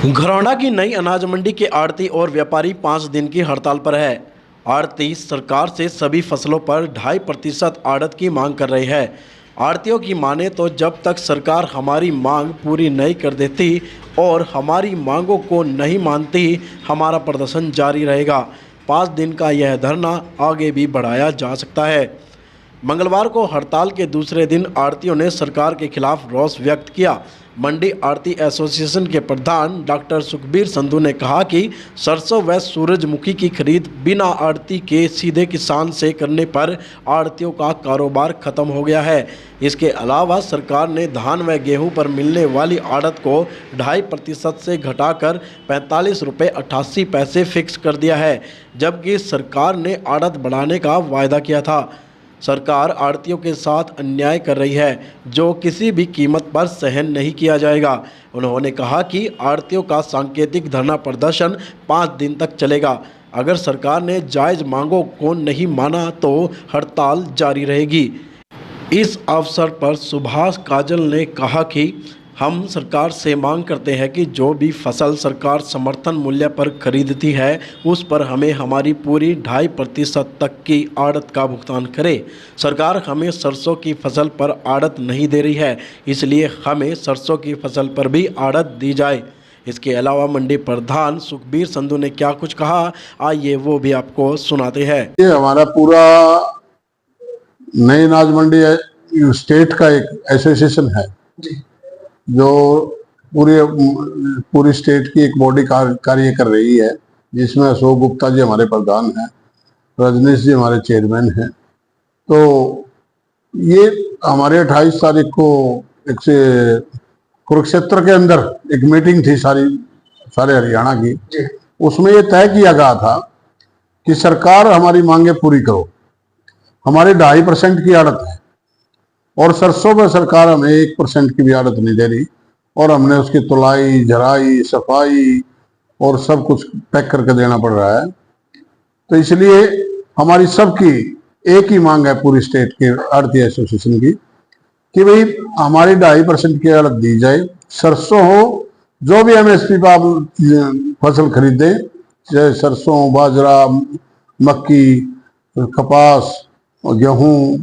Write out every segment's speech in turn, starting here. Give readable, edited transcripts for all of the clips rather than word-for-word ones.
घरौंडा की नई अनाज मंडी के आड़ती और व्यापारी 5 दिन की हड़ताल पर है। आड़ती सरकार से सभी फसलों पर 2.5% आड़त की मांग कर रही है। आड़तियों की माने तो जब तक सरकार हमारी मांग पूरी नहीं कर देती और हमारी मांगों को नहीं मानती, हमारा प्रदर्शन जारी रहेगा। 5 दिन का यह धरना आगे भी बढ़ाया जा सकता है। मंगलवार को हड़ताल के दूसरे दिन आड़तियों ने सरकार के खिलाफ रोष व्यक्त किया। मंडी आड़ती एसोसिएशन के प्रधान डॉक्टर सुखबीर संधू ने कहा कि सरसों व सूरजमुखी की खरीद बिना आड़ती के सीधे किसान से करने पर आड़तियों का कारोबार खत्म हो गया है। इसके अलावा सरकार ने धान व गेहूं पर मिलने वाली आड़त को 2.5% से घटाकर 45 रुपये 88 पैसे फिक्स कर दिया है, जबकि सरकार ने आड़त बढ़ाने का वायदा किया था। सरकार आड़तियों के साथ अन्याय कर रही है, जो किसी भी कीमत पर सहन नहीं किया जाएगा। उन्होंने कहा कि आड़तियों का सांकेतिक धरना प्रदर्शन 5 दिन तक चलेगा। अगर सरकार ने जायज़ मांगों को नहीं माना तो हड़ताल जारी रहेगी। इस अवसर पर सुभाष काजल ने कहा कि हम सरकार से मांग करते हैं कि जो भी फसल सरकार समर्थन मूल्य पर खरीदती है उस पर हमें हमारी पूरी 2.5% तक की आड़त का भुगतान करे। सरकार हमें सरसों की फसल पर आड़त नहीं दे रही है, इसलिए हमें सरसों की फसल पर भी आड़त दी जाए। इसके अलावा मंडी प्रधान सुखबीर संधू ने क्या कुछ कहा, आइए वो भी आपको सुनाते हैं। ये हमारा पूरा नई अनाज मंडी स्टेट का एक एसोसिएशन है जो पूरी स्टेट की एक बॉडी कार्य कर रही है, जिसमें अशोक गुप्ता जी हमारे प्रधान हैं, रजनीश जी हमारे चेयरमैन हैं। तो ये हमारे 28 तारीख को एक से कुरुक्षेत्र के अंदर एक मीटिंग थी सारे हरियाणा की। उसमें ये तय किया गया था कि सरकार हमारी मांगे पूरी करो। हमारे 2.5% की आड़त है और सरसों में सरकार हमें 1% की भी आड़त नहीं दे रही, और हमने उसकी तुलाई, झराई, सफाई और सब कुछ पैक करके देना पड़ रहा है। तो इसलिए हमारी सबकी एक ही मांग है पूरी स्टेट के आड़ती एसोसिएशन की कि भाई हमारी 2.5% की आड़त दी जाए। सरसों हो, जो भी एमएसपी पर आप फसल खरीदे, चाहे सरसों, बाजरा, मक्की, कपास, गेहूं,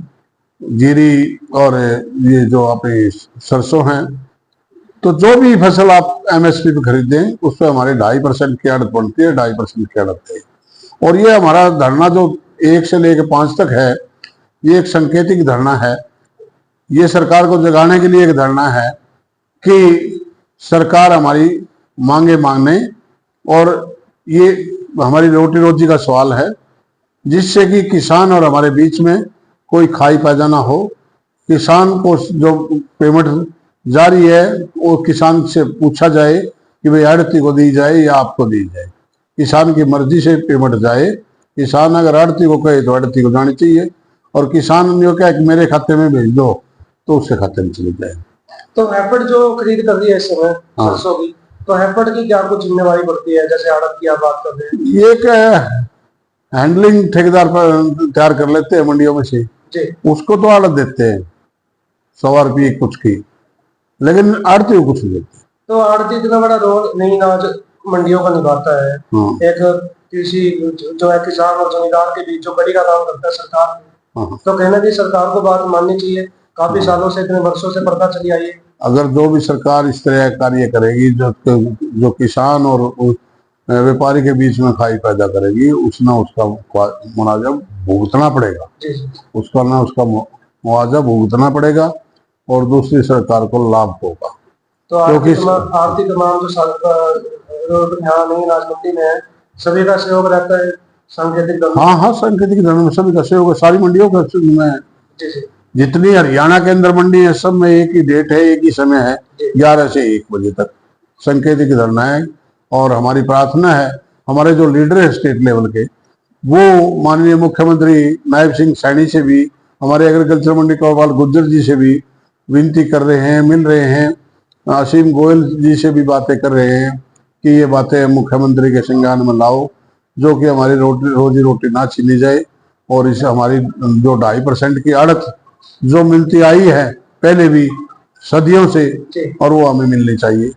जीरी और ये जो आपकी सरसों हैं, तो जो भी फसल आप एमएसपी पे खरीदें उस पर हमारे 2.5% की आड़त बनती है, 2.5% की आड़त है। और ये हमारा धरना जो 1 से लेकर 5 तक है, ये एक सांकेतिक धरना है। ये सरकार को जगाने के लिए एक धरना है कि सरकार हमारी मांगे मांगने, और ये हमारी रोटी रोजी का सवाल है, जिससे कि किसान और हमारे बीच में कोई खाई पैदा ना हो। किसान को जो पेमेंट जारी है वो किसान से पूछा जाए कि भाई आड़ती को दी जाए या आपको दी जाए। किसान की मर्जी से पेमेंट जाए। किसान अगर आड़ती को कहे तो आड़ती को जानी चाहिए, और किसान ने कहा कि मेरे खाते में भेज दो तो उसके खाते में चली जाए। तो हैफेड जो खरीद कर रही है इस समय सरसों की, तो हैफेड की क्या कुछ जिम्मेवारी पड़ती है? जैसे आड़त की आप बात कर रहे हैं, ये क्या है, हैंडलिंग ठेकेदार पर तैयार कर लेते हैं मंडियों में से, उसको तो आड़त देते हैं 100 रुपये कुछ की, लेकिन आड़ती को कुछ नहीं देते। तो आड़ती इतना बड़ा रोल नई अनाज मंडियों का निभाता है। एक कृषि जो है किसान और जमींदार के बीच जो बड़ी का काम करता है सरकार, तो कहना चाहिए सरकार को बात माननी चाहिए। काफी सालों से, इतने वर्षों से प्रथा चली आई है। अगर जो भी सरकार इस तरह कार्य करेगी जो किसान और व्यापारी के बीच में खाई पैदा करेगी, उसका मुआवजा भुगतना पड़ेगा। उसका मुआवजा भुगतना पड़ेगा और दूसरी सरकार को लाभ होगा। तो आर्थिक तमाम जो यहाँ नहीं अनाज मंडी में है, सभी का सहयोग रहता है सांकेतिक। हाँ, सांकेतिक धरने में सभी का सहयोग है। सारी मंडियों का जितनी हरियाणा के अंदर मंडी है, सब में एक ही डेट है, एक ही समय है, 11 से 1 बजे तक सांकेतिक धरना है। और हमारी प्रार्थना है, हमारे जो लीडर है स्टेट लेवल के, वो माननीय मुख्यमंत्री नायब सिंह सैनी से भी, हमारे एग्रीकल्चर मंडी कौरपाल गुज्जर जी से भी विनती कर रहे हैं, मिल रहे हैं, असीम गोयल जी से भी बातें कर रहे हैं कि ये बातें मुख्यमंत्री के संज्ञान में लाओ, जो कि हमारी रोजी रोटी ना छीनी जाए। और इसे हमारी जो 2.5% की आड़त जो मिलती आई है पहले भी सदियों से, और वो हमें मिलनी चाहिए।